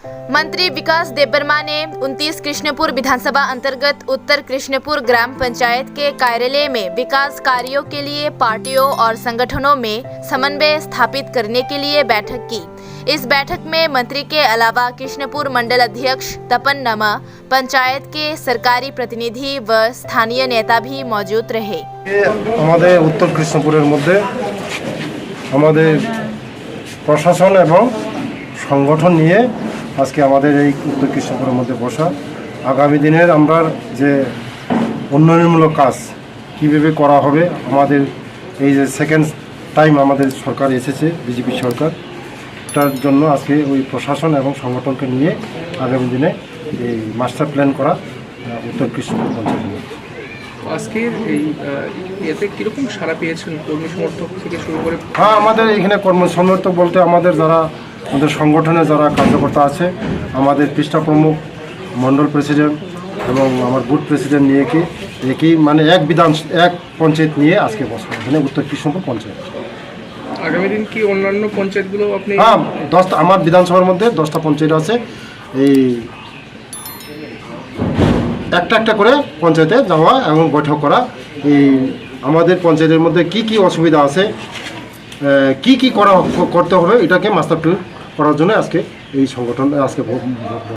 मंत्री विकास देबबर्मा ने 29 कृष्णपुर विधानसभा अंतर्गत उत्तर कृष्णपुर ग्राम पंचायत के कार्यालय में विकास कार्यों के लिए पार्टियों और संगठनों में समन्वय स्थापित करने के लिए बैठक की। इस बैठक में मंत्री के अलावा कृष्णपुर मंडल अध्यक्ष तपन नमा, पंचायत के सरकारी प्रतिनिधि व स्थानीय नेता भी मौजूद रहे। हमारे उत्तर कृष्णपुरेर मध्य हमारे प्रशासन एवं संगठन निये आज के उत्तर कृष्णपुर मध्य बसा आगामी दिनेर आमरा जे उन्नयनमूलक काज किभाबे करा होबे आमादेर এই যে সেকেন্ড টাইম আমাদের সরকার এসেছে বিজেপি সরকার তার জন্য আজকে ওই প্রশাসন এবং সংগঠনকে নিয়ে আগামী দিনে এই মাস্টার প্ল্যান করা উত্তর কৃষ্ণপুর পঞ্চায়েত আজকে এই এতে কিরকম সাড়া পেয়েছেন কর্মী সমর্থক থেকে শুরু করে? হ্যাঁ, আমাদের এখানে কর্মী সমর্থক বলতে আমাদের যারা আমাদের সংগঠনে যারা কার্যকর্তা আছে আমাদের পৃষ্ঠা প্রমুখ মন্ডল প্রেসিডেন্ট এবং আমার বুথ প্রেসিডেন্ট নিয়ে কি একই মানে এক পঞ্চায়েত নিয়ে আজকে বসবো এখানে উত্তর কৃষ্ণপুর পঞ্চায়েত। আগামী দিন কি অন্যান্য পঞ্চায়েতগুলো আপনি? হ্যাঁ, 10টা আমার বিধানসভার মধ্যে 10টা পঞ্চায়েত আছে। এই একটা করে পঞ্চায়েতে যাওয়া এবং বৈঠক করা, এই আমাদের পঞ্চায়েতের মধ্যে কি কি অসুবিধা আছে কি করতে হবে এটাকে মাস্টার প্ল্যান করার জন্য আজকে এই সংগঠন আজকে